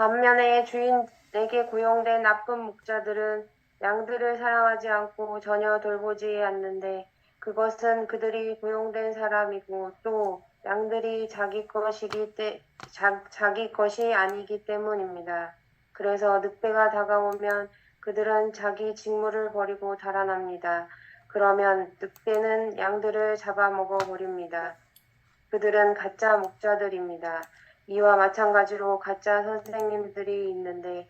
반면에 주인에게 고용된 나쁜 목자들은 양들을 사랑하지 않고 전혀 돌보지 않는데 그것은 그들이 고용된 사람이고 또 양들이 자기 것이 아니기 때문입니다. 그래서 늑대가 다가오면 그들은 자기 직무를 버리고 달아납니다. 그러면 늑대는 양들을 잡아먹어 버립니다. 그들은 가짜 목자들입니다. 이와 마찬가지로 가짜 선생님들이 있는데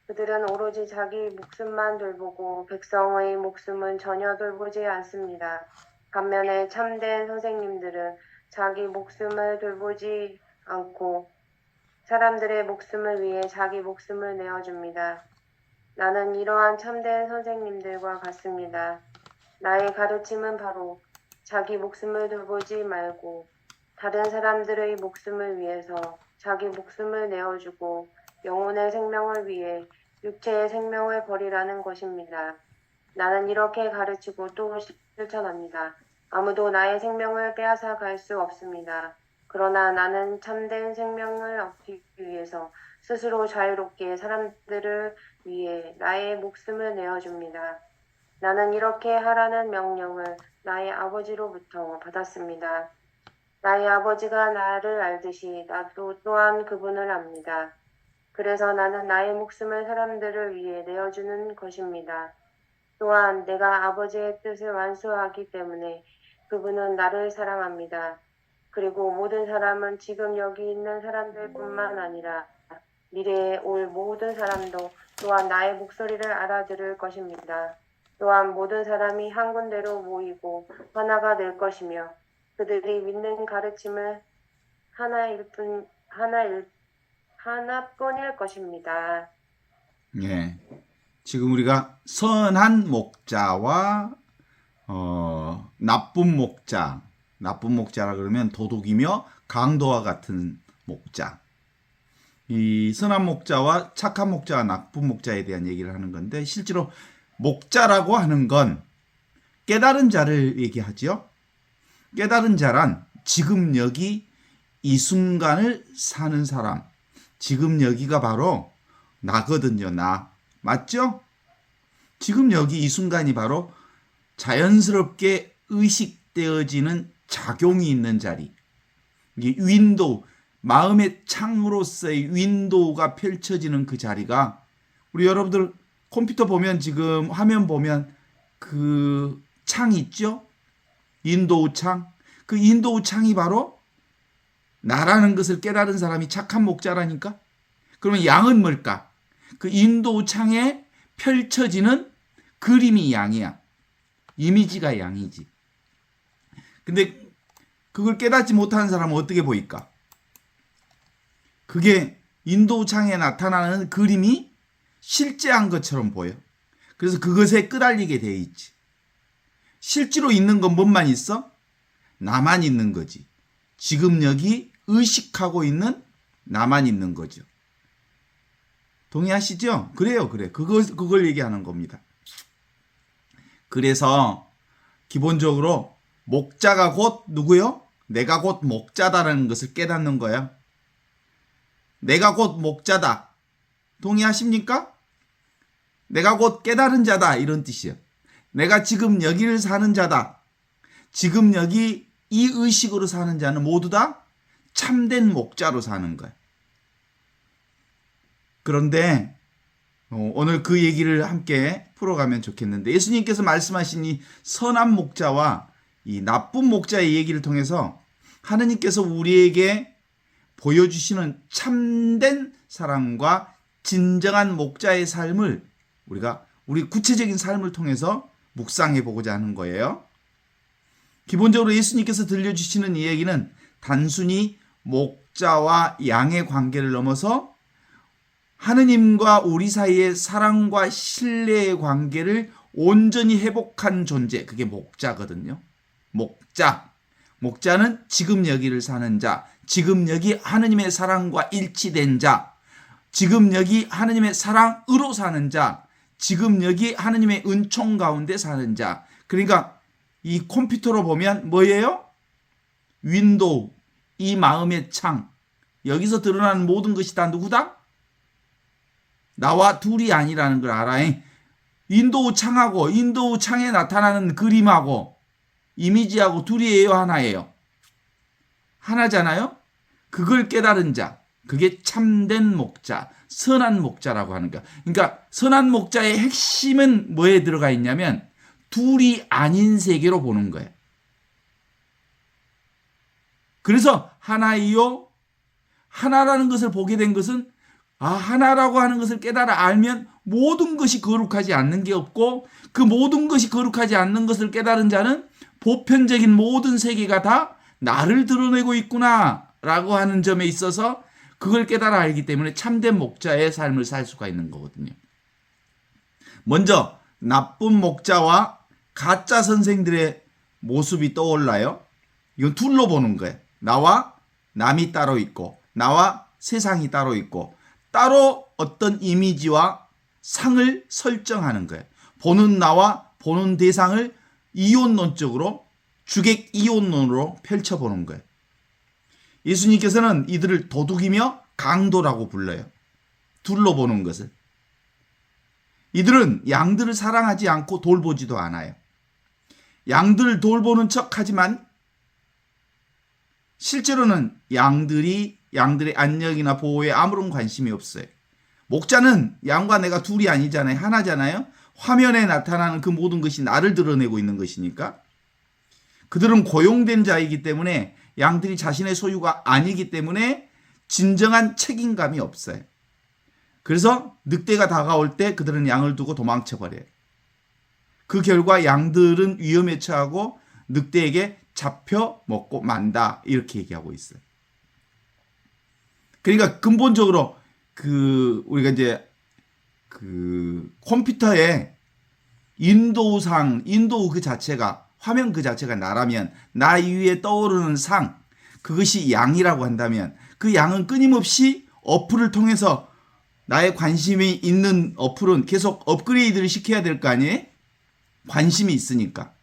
그들은 오로지 자기 목숨만 돌보고 백성의 목숨은 전혀 돌보지 않습니다. 반면에 참된 선생님들은 자기 목숨을 돌보지 않고 사람들의 목숨을 위해 자기 목숨을 내어줍니다. 나는 이러한 참된 선생님들과 같습니다. 나의 가르침은 바로 자기 목숨을 돌보지 말고 다른 사람들의 목숨을 위해서 자기 목숨을 내어주고 영혼의 생명을 위해 육체의 생명을 버리라는 것입니다. 나는 이렇게 가르치고 또 실천합니다. 아무도 나의 생명을 빼앗아 갈 수 없습니다. 그러나 나는 참된 생명을 얻기 위해서 스스로 자유롭게 사람들을 위해 나의 목숨을 내어줍니다. 나는 이렇게 하라는 명령을 나의 아버지로부터 받았습니다. 나의 아버지가 나를 알듯이 나도 또한 그분을 압니다. 그래서 나는 나의 목숨을 사람들을 위해 내어주는 것입니다. 또한 내가 아버지의 뜻을 완수하기 때문에 그분은 나를 사랑합니다. 그리고 모든 사람은 지금 여기 있는 사람들뿐만 아니라 미래에 올 모든 사람도 또한 나의 목소리를 알아들을 것입니다. 또한 모든 사람이 한 군데로 모이고 하나가 될 것이며 그들이 믿는 가르침을 하나뿐일 것입니다. 예. 지금 우리가 선한 목자와 나쁜 목자라 그러면 도둑이며 강도와 같은 목자. 이 선한 목자와 착한 목자와 나쁜 목자에 대한 얘기를 하는 건데 실제로 목자라고 하는 건 깨달은 자를 얘기하지요. 깨달은 자란 지금 여기 이 순간을 사는 사람. 지금 여기가 바로 나거든요. 나. 맞죠? 지금 여기 이 순간이 바로 자연스럽게 의식되어지는 작용이 있는 자리. 이게 윈도우, 마음의 창으로서의 윈도우가 펼쳐지는 그 자리가 우리 여러분들 컴퓨터 보면 지금 화면 보면 그 창 있죠? 윈도우 창. 그 윈도우 창이 바로 나라는 것을 깨달은 사람이 착한 목자라니까? 그러면 양은 뭘까? 그 윈도우 창에 펼쳐지는 그림이 양이야. 이미지가 양이지. 근데 그걸 깨닫지 못하는 사람은 어떻게 보일까? 그게 윈도우 창에 나타나는 그림이 실제한 것처럼 보여. 그래서 그것에 끄달리게 돼 있지. 실제로 있는 건 뭔만 있어? 나만 있는 거지. 지금 여기 의식하고 있는 나만 있는 거죠. 동의하시죠? 그래요, 그래. 그걸 얘기하는 겁니다. 그래서 기본적으로 목자가 곧 누구요? 내가 곧 목자다라는 것을 깨닫는 거야. 내가 곧 목자다. 동의하십니까? 내가 곧 깨달은 자다. 이런 뜻이에요. 내가 지금 여기를 사는 자다. 지금 여기 이 의식으로 사는 자는 모두 다 참된 목자로 사는 거야. 그런데 오늘 그 얘기를 함께 풀어가면 좋겠는데 예수님께서 말씀하신 이 선한 목자와 이 나쁜 목자의 얘기를 통해서 하느님께서 우리에게 보여주시는 참된 사랑과 진정한 목자의 삶을 우리 구체적인 삶을 통해서 묵상해 보고자 하는 거예요. 기본적으로 예수님께서 들려주시는 이 얘기는 단순히 목자와 양의 관계를 넘어서 하느님과 우리 사이의 사랑과 신뢰의 관계를 온전히 회복한 존재, 그게 목자거든요. 목자는 지금 여기를 사는 자, 지금 여기 하느님의 사랑과 일치된 자, 지금 여기 하느님의 사랑으로 사는 자, 지금 여기 하느님의 은총 가운데 사는 자. 그러니까 이 컴퓨터로 보면 뭐예요? 윈도우, 이 마음의 창. 여기서 드러나는 모든 것이 다 누구다? 나와 둘이 아니라는 걸 알아. 인도 창하고 인도 창에 나타나는 그림하고 이미지하고 둘이에요, 하나예요? 하나잖아요? 그걸 깨달은 자, 그게 참된 목자, 선한 목자라고 하는 거야. 그러니까 선한 목자의 핵심은 뭐에 들어가 있냐면 둘이 아닌 세계로 보는 거예요. 그래서 하나이요, 하나라는 것을 보게 된 것은 하나라고 하는 것을 깨달아 알면 모든 것이 거룩하지 않는 게 없고 그 모든 것이 거룩하지 않는 것을 깨달은 자는 보편적인 모든 세계가 다 나를 드러내고 있구나라고 하는 점에 있어서 그걸 깨달아 알기 때문에 참된 목자의 삶을 살 수가 있는 거거든요. 먼저 나쁜 목자와 가짜 선생들의 모습이 떠올라요. 이건 둘로 보는 거예요. 나와 남이 따로 있고 나와 세상이 따로 있고 따로 어떤 이미지와 상을 설정하는 거예요. 보는 나와 보는 대상을 이혼론적으로 주객 이혼론으로 펼쳐보는 거예요. 예수님께서는 이들을 도둑이며 강도라고 불러요. 둘로 보는 것을. 이들은 양들을 사랑하지 않고 돌보지도 않아요. 양들을 돌보는 척하지만 실제로는 양들의 안녕이나 보호에 아무런 관심이 없어요. 목자는 양과 내가 둘이 아니잖아요. 하나잖아요. 화면에 나타나는 그 모든 것이 나를 드러내고 있는 것이니까. 그들은 고용된 자이기 때문에 양들이 자신의 소유가 아니기 때문에 진정한 책임감이 없어요. 그래서 늑대가 다가올 때 그들은 양을 두고 도망쳐버려요. 그 결과 양들은 위험에 처하고 늑대에게 잡혀 먹고 만다 이렇게 얘기하고 있어요. 그러니까 근본적으로 우리가 이제 컴퓨터에 인도우 그 자체가 화면 그 자체가 나라면 나 위에 떠오르는 상 그것이 양이라고 한다면 그 양은 끊임없이 어플을 통해서 나의 관심이 있는 어플은 계속 업그레이드를 시켜야 될 거 아니에요? 관심이 있으니까.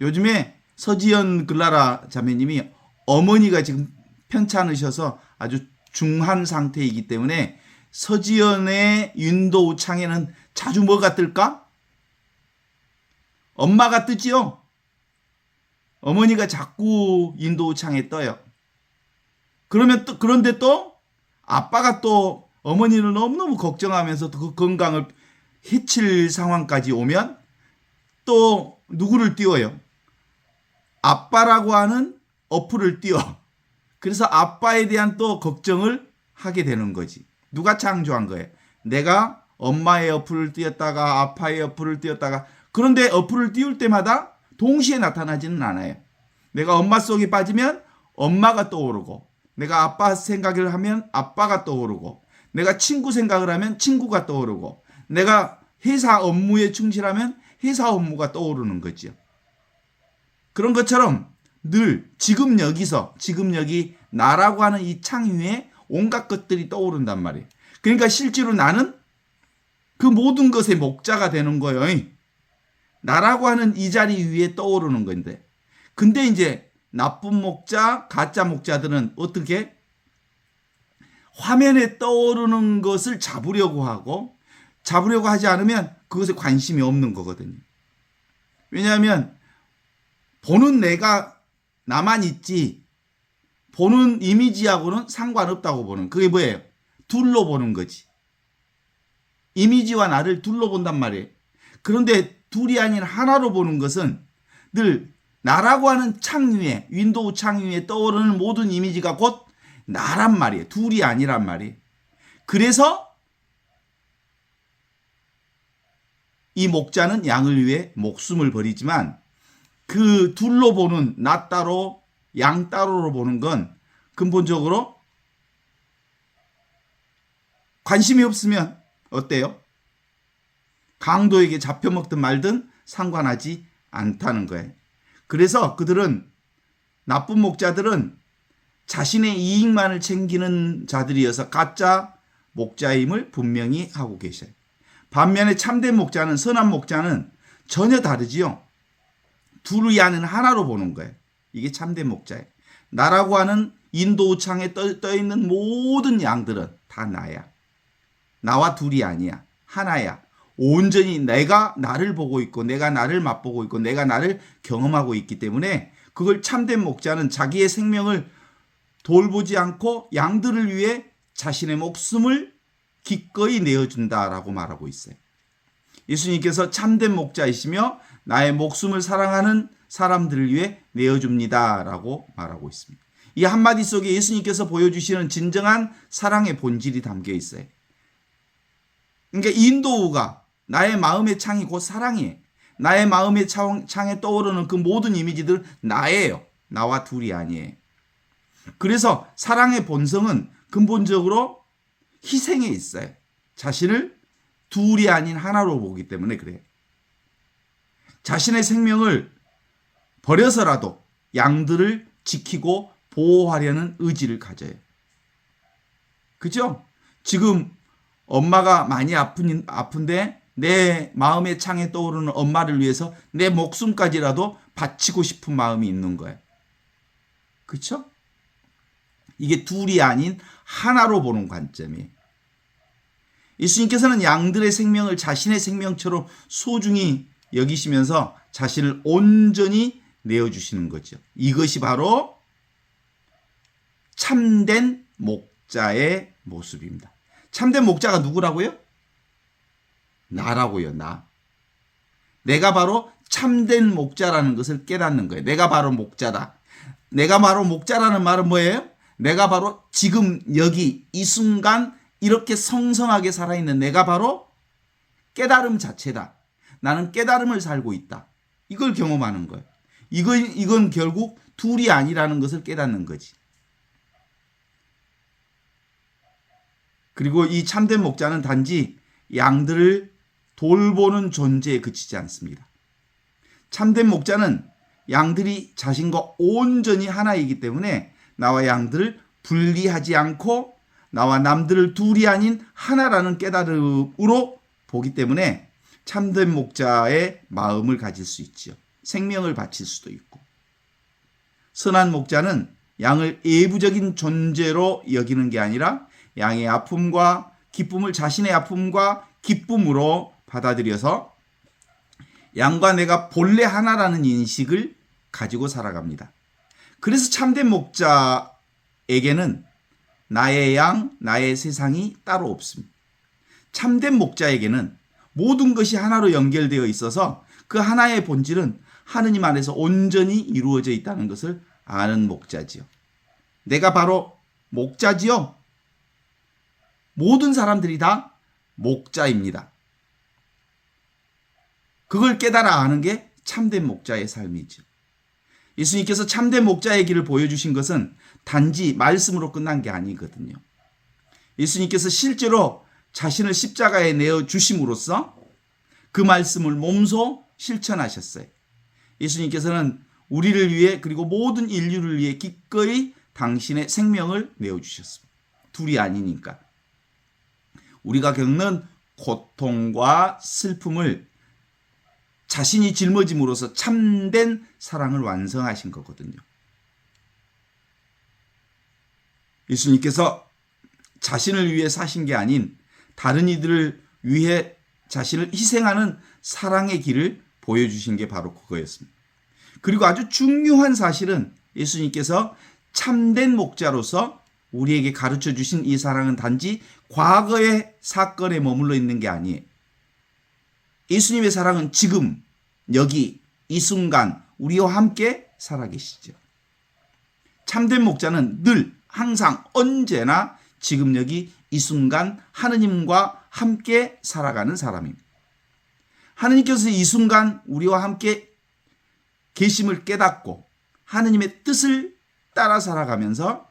요즘에 서지연 글라라 자매님이 어머니가 지금 편찮으셔서 아주 중한 상태이기 때문에 서지연의 윈도우 창에는 자주 뭐가 뜰까? 엄마가 뜨지요? 어머니가 자꾸 윈도우 창에 떠요. 그런데 또 아빠가 또 어머니를 너무너무 걱정하면서 그 건강을 해칠 상황까지 오면 또 누구를 띄워요? 아빠라고 하는 어플을 띄워. 그래서 아빠에 대한 또 걱정을 하게 되는 거지. 누가 창조한 거예요? 내가 엄마의 어플을 띄웠다가 아빠의 어플을 띄웠다가 그런데 어플을 띄울 때마다 동시에 나타나지는 않아요. 내가 엄마 속에 빠지면 엄마가 떠오르고 내가 아빠 생각을 하면 아빠가 떠오르고 내가 친구 생각을 하면 친구가 떠오르고 내가 회사 업무에 충실하면 회사 업무가 떠오르는 거죠. 그런 것처럼 늘 지금 여기 나라고 하는 이 창 위에 온갖 것들이 떠오른단 말이에요. 그러니까 실제로 나는 그 모든 것의 목자가 되는 거예요. 나라고 하는 이 자리 위에 떠오르는 건데. 근데 이제 나쁜 목자, 가짜 목자들은 어떻게? 화면에 떠오르는 것을 잡으려고 하지 않으면 그것에 관심이 없는 거거든요. 왜냐하면 보는 내가 나만 있지 보는 이미지하고는 상관없다고 보는 그게 뭐예요? 둘로 보는 거지. 이미지와 나를 둘로 본단 말이에요. 그런데 둘이 아닌 하나로 보는 것은 늘 나라고 하는 창 위에 윈도우 창 위에 떠오르는 모든 이미지가 곧 나란 말이에요. 둘이 아니란 말이에요. 그래서 이 목자는 양을 위해 목숨을 버리지만 그 둘로 보는 나 따로 양 따로로 보는 건 근본적으로 관심이 없으면 어때요? 강도에게 잡혀먹든 말든 상관하지 않다는 거예요. 그래서 그들은 나쁜 목자들은 자신의 이익만을 챙기는 자들이어서 가짜 목자임을 분명히 하고 계셔요. 반면에 참된 목자는 선한 목자는 전혀 다르지요. 둘이 아닌 하나로 보는 거예요. 이게 참된 목자예요. 나라고 하는 인도우 창에 떠 있는 모든 양들은 다 나야. 나와 둘이 아니야. 하나야. 온전히 내가 나를 보고 있고 내가 나를 맛보고 있고 내가 나를 경험하고 있기 때문에 그걸 참된 목자는 자기의 생명을 돌보지 않고 양들을 위해 자신의 목숨을 기꺼이 내어준다라고 말하고 있어요. 예수님께서 참된 목자이시며 나의 목숨을 사랑하는 사람들을 위해 내어줍니다라고 말하고 있습니다. 이 한마디 속에 예수님께서 보여주시는 진정한 사랑의 본질이 담겨 있어요. 그러니까 인도우가 나의 마음의 창이 곧 사랑이에요. 나의 마음의 창에 떠오르는 그 모든 이미지들은 나예요. 나와 둘이 아니에요. 그래서 사랑의 본성은 근본적으로 희생에 있어요. 자신을 둘이 아닌 하나로 보기 때문에 그래요. 자신의 생명을 버려서라도 양들을 지키고 보호하려는 의지를 가져요. 그죠? 지금 엄마가 많이 아픈데 내 마음의 창에 떠오르는 엄마를 위해서 내 목숨까지라도 바치고 싶은 마음이 있는 거예요. 그렇죠? 이게 둘이 아닌 하나로 보는 관점이에요. 예수님께서는 양들의 생명을 자신의 생명처럼 소중히 여기시면서 자신을 온전히 내어주시는 거죠. 이것이 바로 참된 목자의 모습입니다. 참된 목자가 누구라고요? 나라고요. 내가 바로 참된 목자라는 것을 깨닫는 거예요. 내가 바로 목자다. 내가 바로 목자라는 말은 뭐예요? 내가 바로 지금 여기 이 순간 이렇게 성성하게 살아있는 내가 바로 깨달음 자체다. 나는 깨달음을 살고 있다. 이걸 경험하는 거예요. 이건 결국 둘이 아니라는 것을 깨닫는 거지. 그리고 이 참된 목자는 단지 양들을 돌보는 존재에 그치지 않습니다. 참된 목자는 양들이 자신과 온전히 하나이기 때문에 나와 양들을 분리하지 않고 나와 남들을 둘이 아닌 하나라는 깨달음으로 보기 때문에 참된 목자의 마음을 가질 수 있지요. 생명을 바칠 수도 있고. 선한 목자는 양을 예부적인 존재로 여기는 게 아니라 양의 아픔과 기쁨을 자신의 아픔과 기쁨으로 받아들여서 양과 내가 본래 하나라는 인식을 가지고 살아갑니다. 그래서 참된 목자에게는 나의 양, 나의 세상이 따로 없습니다. 참된 목자에게는 모든 것이 하나로 연결되어 있어서 그 하나의 본질은 하느님 안에서 온전히 이루어져 있다는 것을 아는 목자지요. 내가 바로 목자지요. 모든 사람들이 다 목자입니다. 그걸 깨달아 아는 게 참된 목자의 삶이죠. 예수님께서 참된 목자의 길을 보여주신 것은 단지 말씀으로 끝난 게 아니거든요. 예수님께서 실제로 자신을 십자가에 내어주심으로써 그 말씀을 몸소 실천하셨어요. 예수님께서는 우리를 위해 그리고 모든 인류를 위해 기꺼이 당신의 생명을 내어주셨습니다. 둘이 아니니까. 우리가 겪는 고통과 슬픔을 자신이 짊어짐으로써 참된 사랑을 완성하신 거거든요. 예수님께서 자신을 위해 사신 게 아닌 다른 이들을 위해 자신을 희생하는 사랑의 길을 보여주신 게 바로 그거였습니다. 그리고 아주 중요한 사실은 예수님께서 참된 목자로서 우리에게 가르쳐 주신 이 사랑은 단지 과거의 사건에 머물러 있는 게 아니에요. 예수님의 사랑은 지금 여기 이 순간 우리와 함께 살아계시죠. 참된 목자는 늘 항상 언제나 지금 여기 이 순간 하느님과 함께 살아가는 사람입니다. 하느님께서 이 순간 우리와 함께 계심을 깨닫고 하느님의 뜻을 따라 살아가면서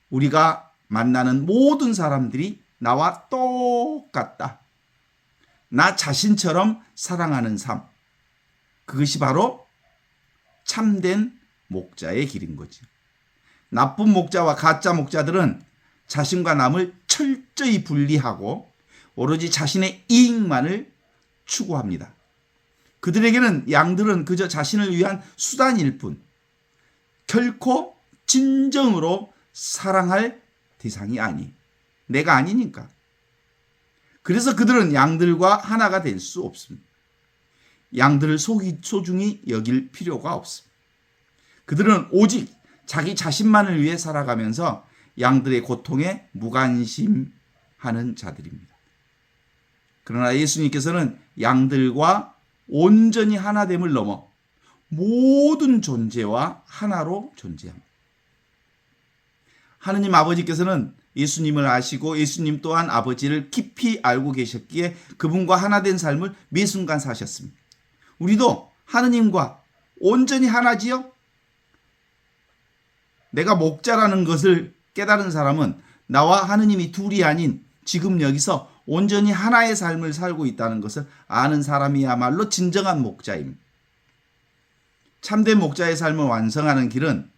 우리가 만나는 모든 사람들이 나와 똑같다. 나 자신처럼 사랑하는 삶. 그것이 바로 참된 목자의 길인 거죠. 나쁜 목자와 가짜 목자들은 자신과 남을 철저히 분리하고 오로지 자신의 이익만을 추구합니다. 그들에게는 양들은 그저 자신을 위한 수단일 뿐 결코 진정으로 사랑할 대상이 아니. 내가 아니니까. 그래서 그들은 양들과 하나가 될 수 없습니다. 양들을 소중히 여길 필요가 없습니다. 그들은 오직 자기 자신만을 위해 살아가면서 양들의 고통에 무관심하는 자들입니다. 그러나 예수님께서는 양들과 온전히 하나됨을 넘어 모든 존재와 하나로 존재합니다. 하느님 아버지께서는 예수님을 아시고 예수님 또한 아버지를 깊이 알고 계셨기에 그분과 하나된 삶을 매 순간 사셨습니다. 우리도 하느님과 온전히 하나지요? 내가 목자라는 것을 깨달은 사람은 나와 하느님이 둘이 아닌 지금 여기서 온전히 하나의 삶을 살고 있다는 것을 아는 사람이야말로 진정한 목자입니다. 참된 목자의 삶을 완성하는 길은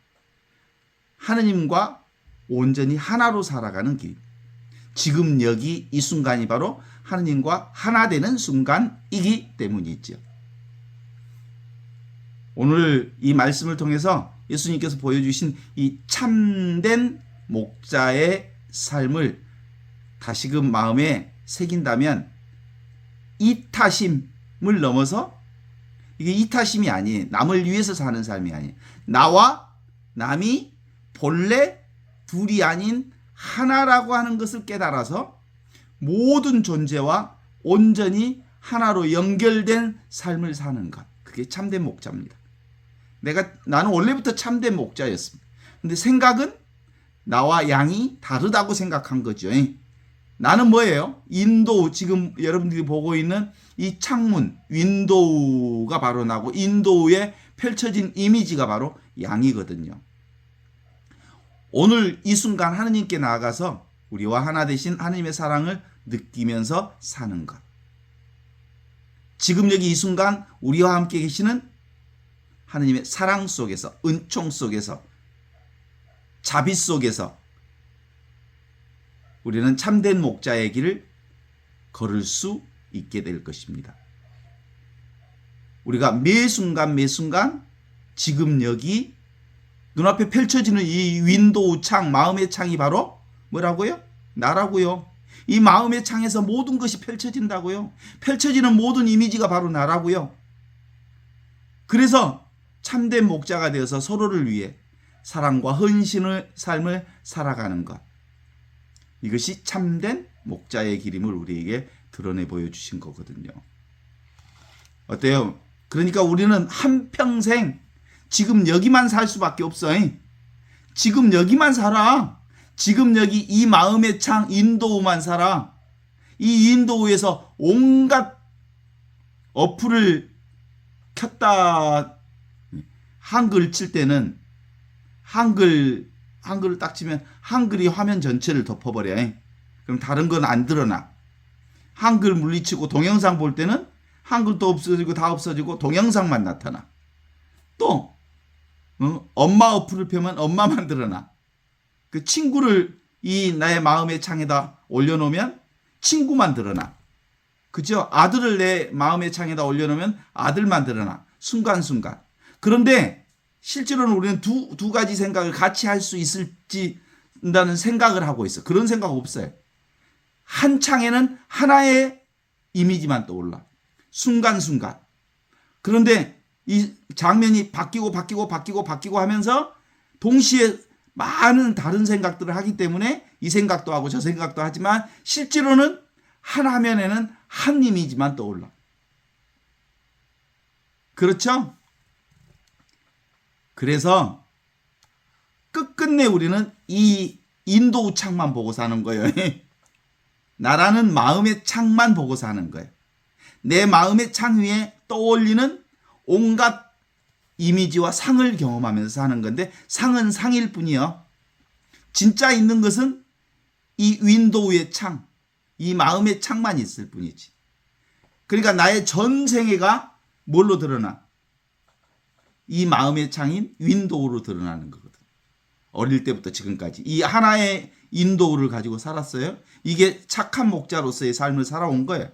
하느님과 온전히 하나로 살아가는 길입니다. 지금 여기 이 순간이 바로 하느님과 하나 되는 순간이기 때문이죠. 오늘 이 말씀을 통해서 예수님께서 보여주신 이 참된 목자의 삶을 다시금 마음에 새긴다면 이타심을 넘어서 이게 이타심이 아니에요. 남을 위해서 사는 삶이 아니에요. 나와 남이 본래 둘이 아닌 하나라고 하는 것을 깨달아서 모든 존재와 온전히 하나로 연결된 삶을 사는 것. 그게 참된 목자입니다. 나는 원래부터 참된 목자였습니다. 근데 생각은 나와 양이 다르다고 생각한 거죠. 나는 뭐예요? 인도우, 지금 여러분들이 보고 있는 이 창문, 윈도우가 바로 나고 인도우에 펼쳐진 이미지가 바로 양이거든요. 오늘 이 순간 하느님께 나아가서 우리와 하나 되신 하느님의 사랑을 느끼면서 사는 것. 지금 여기 이 순간 우리와 함께 계시는 하느님의 사랑 속에서, 은총 속에서, 자비 속에서 우리는 참된 목자의 길을 걸을 수 있게 될 것입니다. 우리가 매 순간 지금 여기 눈앞에 펼쳐지는 이 윈도우 창, 마음의 창이 바로 뭐라고요? 나라고요. 이 마음의 창에서 모든 것이 펼쳐진다고요. 펼쳐지는 모든 이미지가 바로 나라고요. 그래서 참된 목자가 되어서 서로를 위해 사랑과 헌신의 삶을 살아가는 것. 이것이 참된 목자의 길임을 우리에게 드러내 보여주신 거거든요. 어때요? 그러니까 우리는 한평생 지금 여기만 살 수밖에 없어. 지금 여기만 살아. 지금 여기 이 마음의 창 인도우만 살아. 이 인도우에서 온갖 어플을 켰다. 한글 칠 때는 한글을 딱 치면 한글이 화면 전체를 덮어버려. 그럼 다른 건 안 드러나. 한글 물리치고 동영상 볼 때는 한글도 없어지고 다 없어지고 동영상만 나타나. 또 엄마 어플을 펴면 엄마만 드러나. 그 친구를 이 나의 마음의 창에다 올려놓으면 친구만 드러나. 그죠? 아들을 내 마음의 창에다 올려놓으면 아들만 드러나. 순간순간. 그런데 실제로는 우리는 두 가지 생각을 같이 할 수 있을지라는 생각을 하고 있어. 그런 생각 없어요. 한 창에는 하나의 이미지만 떠올라. 순간순간. 그런데 이 장면이 바뀌고 하면서 동시에 많은 다른 생각들을 하기 때문에 이 생각도 하고 저 생각도 하지만 실제로는 한 화면에는 한 이미지만 떠올라. 그렇죠? 그래서 끝끝내 우리는 이 인도우 창만 보고 사는 거예요. 나라는 마음의 창만 보고 사는 거예요. 내 마음의 창 위에 떠올리는 온갖 이미지와 상을 경험하면서 사는 건데 상은 상일 뿐이요. 진짜 있는 것은 이 윈도우의 창, 이 마음의 창만 있을 뿐이지. 그러니까 나의 전 생애가 뭘로 드러나? 이 마음의 창인 윈도우로 드러나는 거거든. 어릴 때부터 지금까지 이 하나의 윈도우를 가지고 살았어요. 이게 착한 목자로서의 삶을 살아온 거예요.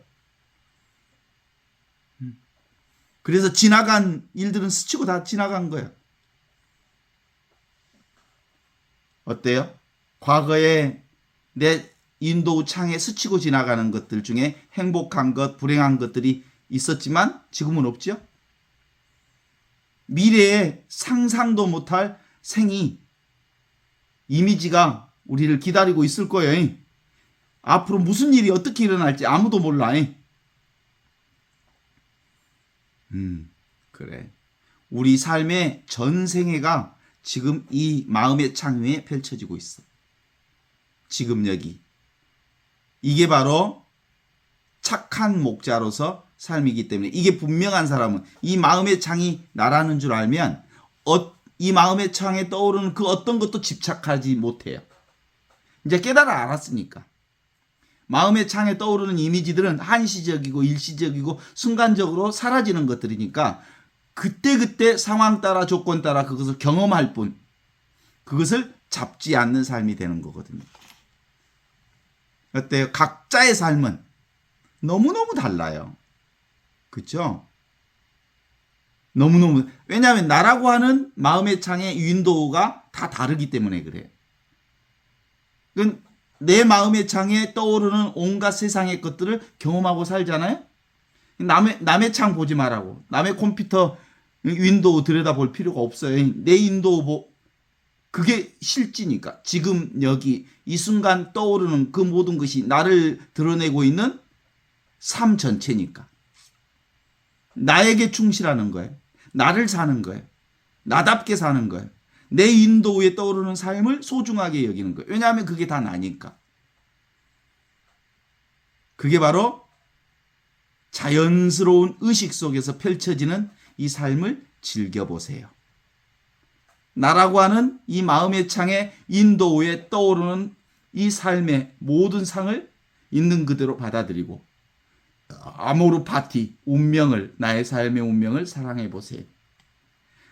그래서 지나간 일들은 스치고 다 지나간 거예요. 어때요? 과거에 내 윈도우 창에 스치고 지나가는 것들 중에 행복한 것, 불행한 것들이 있었지만 지금은 없죠. 미래에 상상도 못할 생이, 이미지가 우리를 기다리고 있을 거예요. 앞으로 무슨 일이 어떻게 일어날지 아무도 몰라. 그래. 우리 삶의 전생애가 지금 이 마음의 창 위에 펼쳐지고 있어. 지금 여기. 이게 바로 착한 목자로서 삶이기 때문에, 이게 분명한 사람은, 이 마음의 창이 나라는 줄 알면 이 마음의 창에 떠오르는 그 어떤 것도 집착하지 못해요. 이제 깨달아 알았으니까. 마음의 창에 떠오르는 이미지들은 한시적이고 일시적이고 순간적으로 사라지는 것들이니까 그때그때 상황 따라 조건 따라 그것을 경험할 뿐, 그것을 잡지 않는 삶이 되는 거거든요. 어때요? 각자의 삶은 너무너무 달라요. 그렇죠? 너무너무. 왜냐하면 나라고 하는 마음의 창의 윈도우가 다 다르기 때문에 그래요. 내 마음의 창에 떠오르는 온갖 세상의 것들을 경험하고 살잖아요. 남의 창 보지 말라고. 남의 컴퓨터 윈도우 들여다볼 필요가 없어요. 내 윈도우 그게 실지니까. 지금 여기 이 순간 떠오르는 그 모든 것이 나를 드러내고 있는 삶 전체니까. 나에게 충실하는 거예요. 나를 사는 거예요. 나답게 사는 거예요. 내 윈도우에 떠오르는 삶을 소중하게 여기는 거예요. 왜냐하면 그게 다 나니까. 그게 바로 자연스러운 의식 속에서 펼쳐지는 이 삶을 즐겨보세요. 나라고 하는 이 마음의 창에 윈도우에 떠오르는 이 삶의 모든 상을 있는 그대로 받아들이고 아모르 파티, 운명을, 나의 삶의 운명을 사랑해 보세요.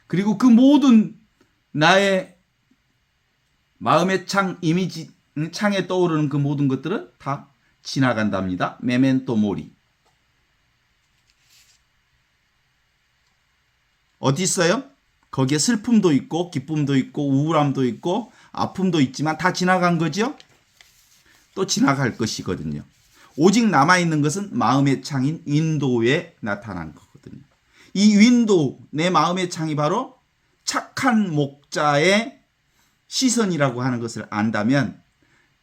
그리고 그 모든 나의 마음의 창 이미지, 창에 떠오르는 그 모든 것들은 다 지나간답니다. 메멘토 모리. 어디 있어요? 거기에 슬픔도 있고 기쁨도 있고 우울함도 있고 아픔도 있지만 다 지나간 거죠? 또 지나갈 것이거든요. 오직 남아있는 것은 마음의 창인 윈도우에 나타난 거거든요. 이 윈도우, 내 마음의 창이 바로 착한 목자의 시선이라고 하는 것을 안다면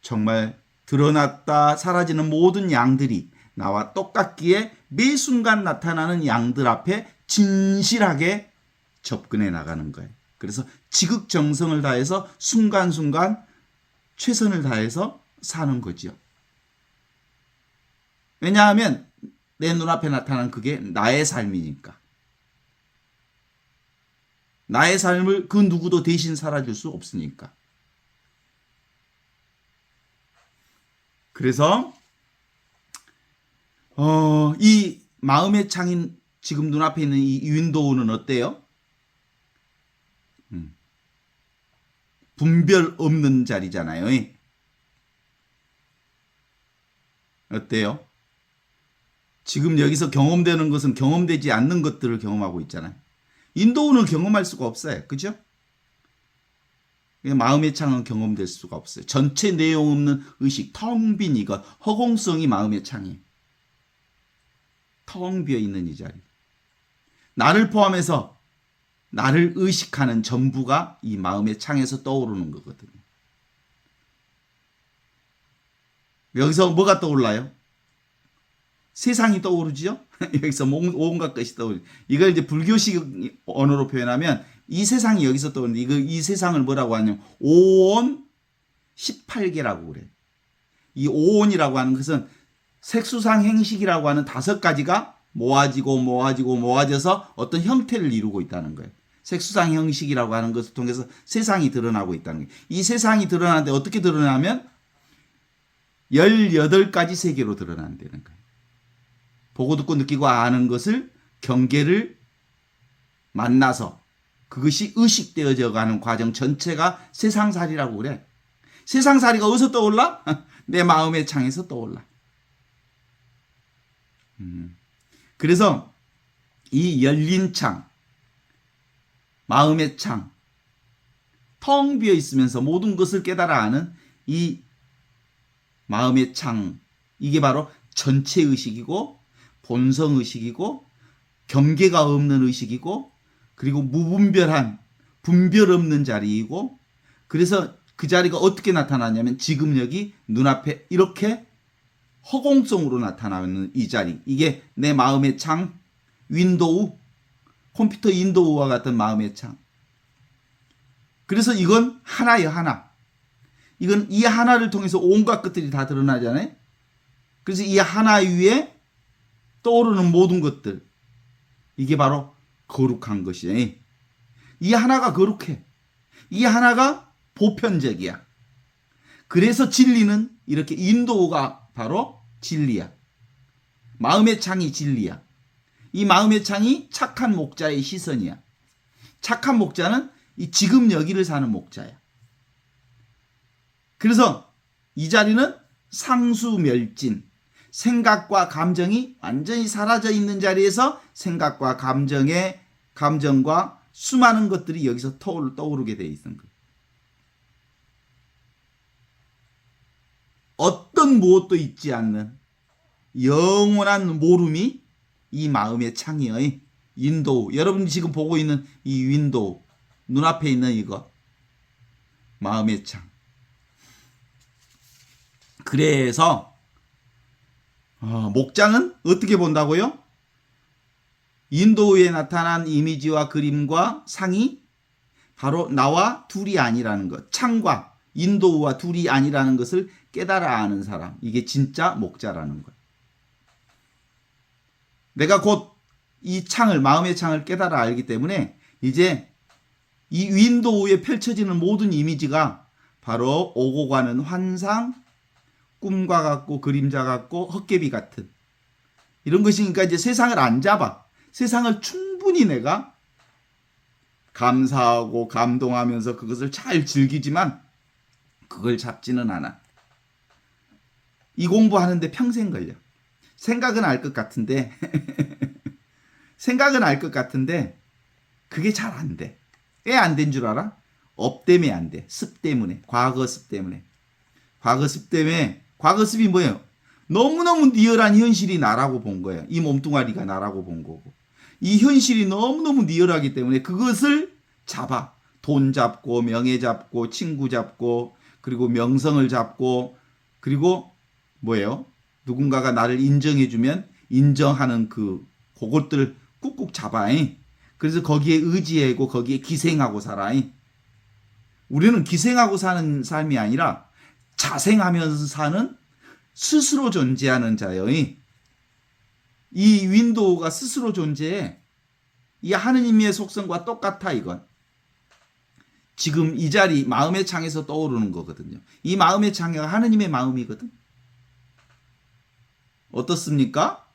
정말 드러났다 사라지는 모든 양들이 나와 똑같기에 매 순간 나타나는 양들 앞에 진실하게 접근해 나가는 거예요. 그래서 지극정성을 다해서 순간순간 최선을 다해서 사는 거죠. 왜냐하면 내 눈앞에 나타난 그게 나의 삶이니까. 나의 삶을 그 누구도 대신 살아줄 수 없으니까. 그래서 이 마음의 창인 지금 눈앞에 있는 이 윈도우는 어때요? 분별 없는 자리잖아요. 어때요? 지금 여기서 경험되는 것은 경험되지 않는 것들을 경험하고 있잖아요. 윈도우는 경험할 수가 없어요. 그죠? 마음의 창은 경험될 수가 없어요. 전체 내용 없는 의식, 텅 빈 이것, 허공성이 마음의 창이에요. 텅 비어 있는 이 자리. 나를 포함해서 나를 의식하는 전부가 이 마음의 창에서 떠오르는 거거든요. 여기서 뭐가 떠올라요? 세상이 떠오르죠? 여기서 온갖 것이 떠오르죠. 이걸 이제 불교식 언어로 표현하면 이 세상이 여기서 떠오르는데 이 세상을 뭐라고 하냐면 오온 18개라고 그래. 이 오온이라고 하는 것은 색수상 행식이라고 하는 5가지가 모아져서 어떤 형태를 이루고 있다는 거예요. 색수상 형식이라고 하는 것을 통해서 세상이 드러나고 있다는 거예요. 이 세상이 드러나는데 어떻게 드러나면 18가지 세계로 드러난다는 거예요. 보고 듣고 느끼고 아는 것을 경계를 만나서 그것이 의식되어져 가는 과정 전체가 세상살이라고 그래. 세상살이가 어디서 떠올라? 내 마음의 창에서 떠올라. 그래서 이 열린 창, 마음의 창, 텅 비어 있으면서 모든 것을 깨달아 아는 이 마음의 창, 이게 바로 전체 의식이고 본성 의식이고 경계가 없는 의식이고 그리고 무분별한 분별 없는 자리이고 그래서 그 자리가 어떻게 나타나냐면 지금 여기 눈앞에 이렇게 허공성으로 나타나는 이 자리, 이게 내 마음의 창, 윈도우, 컴퓨터 윈도우와 같은 마음의 창. 그래서 이건 하나예요, 하나. 이건 이 하나를 통해서 온갖 것들이 다 드러나잖아요. 그래서 이 하나 위에 떠오르는 모든 것들, 이게 바로 거룩한 것이에요. 이 하나가 거룩해. 이 하나가 보편적이야. 그래서 진리는 이렇게 윈도우가 바로 진리야. 마음의 창이 진리야. 이 마음의 창이 착한 목자의 시선이야. 착한 목자는 이 지금 여기를 사는 목자야. 그래서 이 자리는 상수멸진, 생각과 감정이 완전히 사라져 있는 자리에서 생각과 감정과 수많은 것들이 여기서 떠오르게 되어 있는 거예요. 어떤 무엇도 있지 않는 영원한 모름이 이 마음의 창이의 윈도우. 여러분이 지금 보고 있는 이 윈도우, 눈앞에 있는 이거 마음의 창. 그래서 목자는 어떻게 본다고요? 윈도우에 나타난 이미지와 그림과 상이 바로 나와 둘이 아니라는 것, 창과 윈도우와 둘이 아니라는 것을 깨달아 아는 사람, 이게 진짜 목자라는 거예요. 내가 곧 이 창을, 마음의 창을 깨달아 알기 때문에 이제 이 윈도우에 펼쳐지는 모든 이미지가 바로 오고 가는 환상, 꿈과 같고 그림자 같고 헛개비 같은 이런 것이니까 이제 세상을 안 잡아. 세상을 충분히 내가 감사하고 감동하면서 그것을 잘 즐기지만 그걸 잡지는 않아. 이 공부하는데 평생 걸려. 생각은 알 것 같은데 생각은 알 것 같은데 그게 잘 안 돼. 왜 안 된 줄 알아? 업 때문에 안 돼. 습 때문에. 과거습 때문에. 과거습 때문에. 과거습이 뭐예요? 너무너무 리얼한 현실이 나라고 본 거예요. 이 몸뚱아리가 나라고 본 거고. 이 현실이 너무너무 리얼하기 때문에 그것을 잡아. 돈 잡고 명예 잡고 친구 잡고 그리고 명성을 잡고 그리고 뭐예요? 누군가가 나를 인정해주면 인정하는 그것들을 꾹꾹 잡아. 그래서 거기에 의지하고 거기에 기생하고 살아. 우리는 기생하고 사는 삶이 아니라 자생하면서 사는 스스로 존재하는 자요. 이 윈도우가 스스로 존재해. 이 하느님의 속성과 똑같아 이건. 지금 이 자리 마음의 창에서 떠오르는 거거든요. 이 마음의 창이 하느님의 마음이거든. 어떻습니까?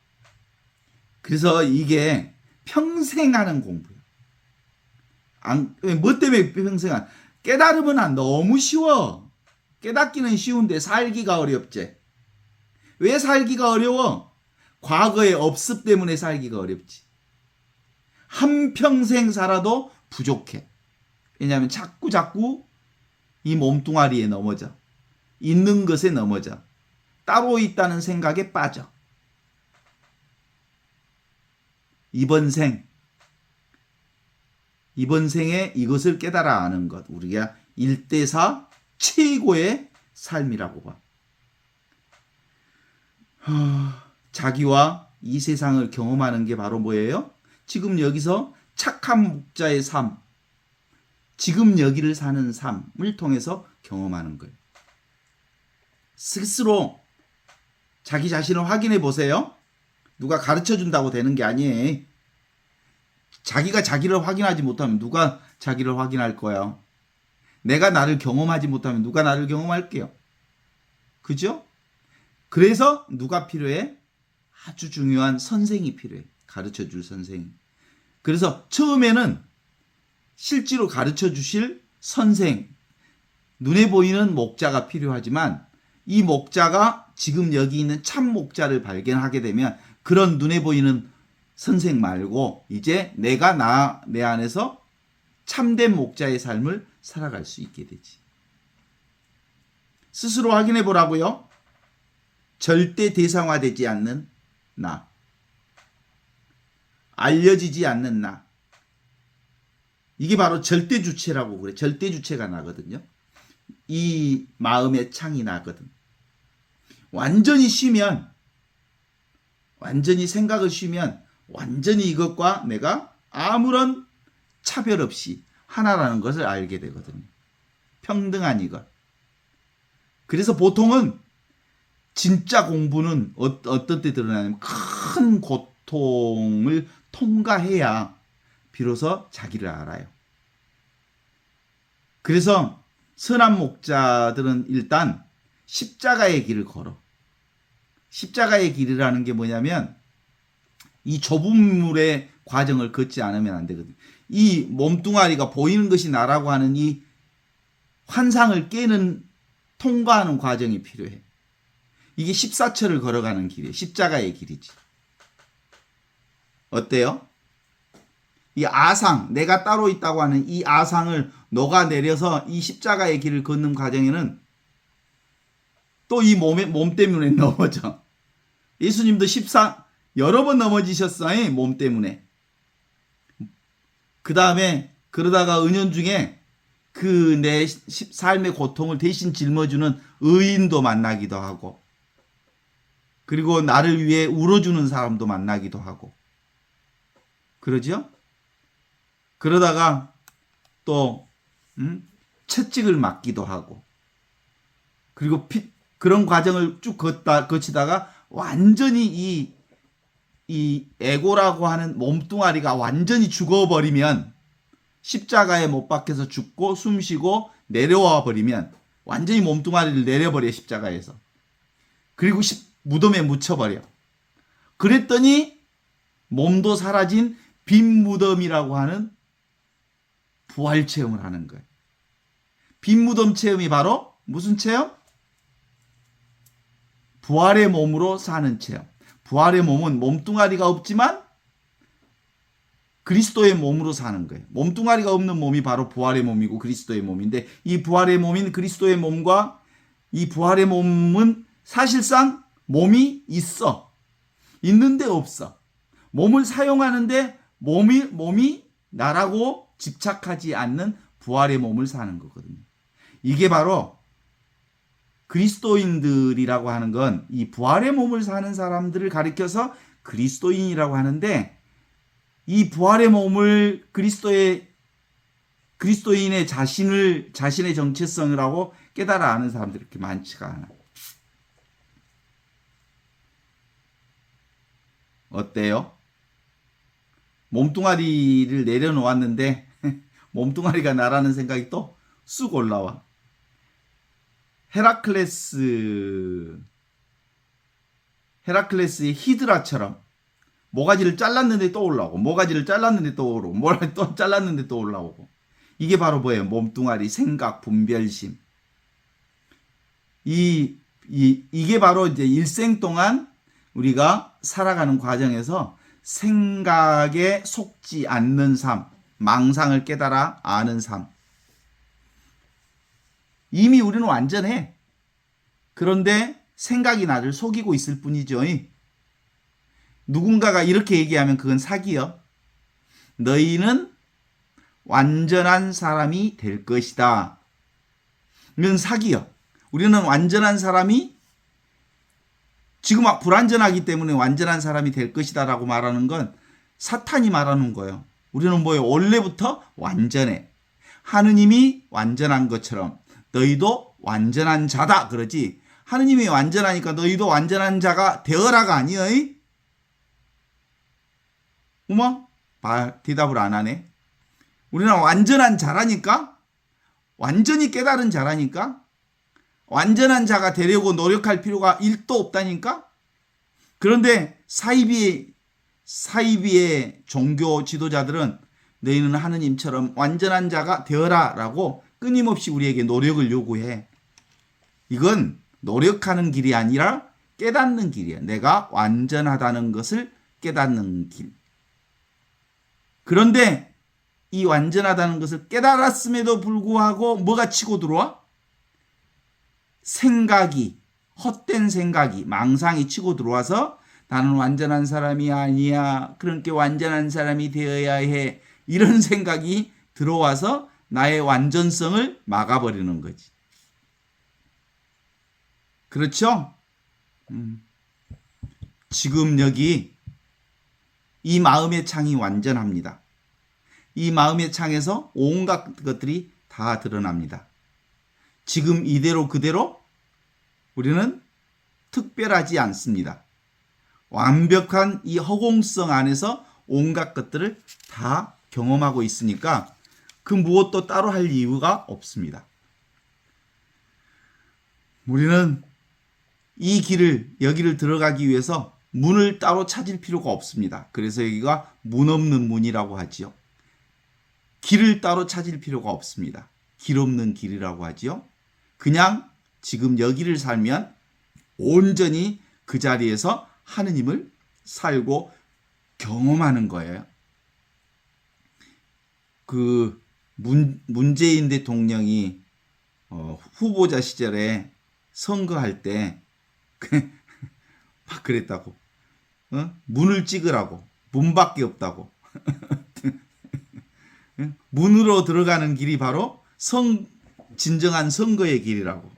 그래서 이게 평생 하는 공부예요. 뭐 때문에 평생 하는? 깨달으면 너무 쉬워. 깨닫기는 쉬운데 살기가 어렵지. 왜 살기가 어려워? 과거의 업습 때문에 살기가 어렵지. 한평생 살아도 부족해. 왜냐하면 자꾸 이 몸뚱아리에 넘어져. 있는 것에 넘어져. 따로 있다는 생각에 빠져. 이번 생에 이것을 깨달아 아는 것. 우리가 1대4 최고의 삶이라고 봐. 자기와 이 세상을 경험하는 게 바로 뭐예요? 지금 여기서 착한 목자의 삶, 지금 여기를 사는 삶을 통해서 경험하는 거예요. 스스로 자기 자신을 확인해 보세요. 누가 가르쳐 준다고 되는 게 아니에요. 자기가 자기를 확인하지 못하면 누가 자기를 확인할 거야? 내가 나를 경험하지 못하면 누가 나를 경험할게요? 그죠? 그래서 누가 필요해? 아주 중요한 선생이 필요해. 가르쳐 줄 선생이. 그래서 처음에는 실제로 가르쳐 주실 선생, 눈에 보이는 목자가 필요하지만 이 목자가 지금 여기 있는 참 목자를 발견하게 되면 그런 눈에 보이는 선생 말고 이제 내가 내 안에서 참된 목자의 삶을 살아갈 수 있게 되지. 스스로 확인해 보라고요. 절대 대상화되지 않는 나, 알려지지 않는 나, 이게 바로 절대주체라고 그래. 절대주체가 나거든요. 이 마음의 창이 나거든. 완전히 쉬면, 완전히 생각을 쉬면 완전히 이것과 내가 아무런 차별 없이 하나라는 것을 알게 되거든요. 평등한 이것. 그래서 보통은 진짜 공부는 어떤 때 드러나냐면 큰 고통을 통과해야 비로소 자기를 알아요. 그래서 선한 목자들은 일단 십자가의 길을 걸어. 십자가의 길이라는 게 뭐냐면 이 좁은 물의 과정을 걷지 않으면 안 되거든요. 이 몸뚱아리가 보이는 것이 나라고 하는 이 환상을 깨는 통과하는 과정이 필요해. 이게 14철을 걸어가는 길이에요. 십자가의 길이지. 어때요? 이 아상, 내가 따로 있다고 하는 이 아상을 녹아내려서 이 십자가의 길을 걷는 과정에는 또 이 몸 때문에 넘어져. 예수님도 여러 번 넘어지셨어요. 몸 때문에. 그 다음에 그러다가 은연중에 그 내 삶의 고통을 대신 짊어주는 의인도 만나기도 하고, 그리고 나를 위해 울어주는 사람도 만나기도 하고, 그러죠? 그러다가 또 채찍을 맞기도 하고, 그리고 그런 과정을 쭉 거치다가 완전히 이 에고라고 하는 몸뚱아리가 완전히 죽어버리면, 십자가에 못 박혀서 죽고 숨쉬고 내려와 버리면 완전히 몸뚱아리를 내려버려, 십자가에서. 그리고 무덤에 묻혀버려. 그랬더니 몸도 사라진 빈 무덤이라고 하는 부활 체험을 하는 거예요. 빈 무덤 체험이 바로 무슨 체험? 부활의 몸으로 사는 체험. 부활의 몸은 몸뚱아리가 없지만 그리스도의 몸으로 사는 거예요. 몸뚱아리가 없는 몸이 바로 부활의 몸이고 그리스도의 몸인데, 이 부활의 몸인 그리스도의 몸과 이 부활의 몸은 사실상 몸이 있어. 있는데 없어. 몸을 사용하는데 몸이 나라고 집착하지 않는 부활의 몸을 사는 거거든요. 이게 바로 그리스도인들이라고 하는 건 이 부활의 몸을 사는 사람들을 가리켜서 그리스도인이라고 하는데, 이 부활의 몸을 그리스도인의 자신의 정체성이라고 깨달아 아는 사람들이 그렇게 많지가 않아. 어때요? 몸뚱아리를 내려놓았는데 몸뚱아리가 나라는 생각이 또 쑥 올라와. 헤라클레스의 히드라처럼 모가지를 잘랐는데 또 올라오고, 모가지를 잘랐는데 또 오르고, 모가지를 또 잘랐는데 또 올라오고. 이게 바로 뭐예요? 몸뚱아리, 생각, 분별심. 이게 바로 이제 일생 동안 우리가 살아가는 과정에서 생각에 속지 않는 삶, 망상을 깨달아 아는 삶. 이미 우리는 완전해. 그런데 생각이 나를 속이고 있을 뿐이죠. 누군가가 이렇게 얘기하면 그건 사기요. 너희는 완전한 사람이 될 것이다. 이건 사기요. 우리는 완전한 사람이, 지금 불완전하기 때문에 완전한 사람이 될 것이다 라고 말하는 건 사탄이 말하는 거예요. 우리는 뭐예요? 원래부터 완전해. 하느님이 완전한 것처럼 너희도 완전한 자다 그러지, 하느님이 완전하니까 너희도 완전한 자가 되어라가 아니에요. 어머? 대답을 안 하네. 우리는 완전한 자라니까, 완전히 깨달은 자라니까, 완전한 자가 되려고 노력할 필요가 1도 없다니까. 그런데 사이비의 종교 지도자들은 너희는 하느님처럼 완전한 자가 되어라 라고 끊임없이 우리에게 노력을 요구해. 이건 노력하는 길이 아니라 깨닫는 길이야. 내가 완전하다는 것을 깨닫는 길. 그런데 이 완전하다는 것을 깨달았음에도 불구하고 뭐가 치고 들어와? 생각이, 헛된 생각이, 망상이 치고 들어와서 나는 완전한 사람이 아니야. 그러니까 완전한 사람이 되어야 해. 이런 생각이 들어와서 나의 완전성을 막아버리는 거지. 그렇죠? 지금 여기 이 마음의 창이 완전합니다. 이 마음의 창에서 온갖 것들이 다 드러납니다. 지금 이대로 그대로 우리는 특별하지 않습니다. 완벽한 이 허공성 안에서 온갖 것들을 다 경험하고 있으니까 그 무엇도 따로 할 이유가 없습니다. 우리는 이 길을, 여기를 들어가기 위해서 문을 따로 찾을 필요가 없습니다. 그래서 여기가 문 없는 문이라고 하지요. 길을 따로 찾을 필요가 없습니다. 길 없는 길이라고 하지요. 그냥 지금 여기를 살면 온전히 그 자리에서 하느님을 살고 경험하는 거예요. 그 문재인 대통령이 후보자 시절에 선거할 때 막 그랬다고. 문을 찍으라고. 문밖에 없다고. 문으로 들어가는 길이 바로 진정한 선거의 길이라고.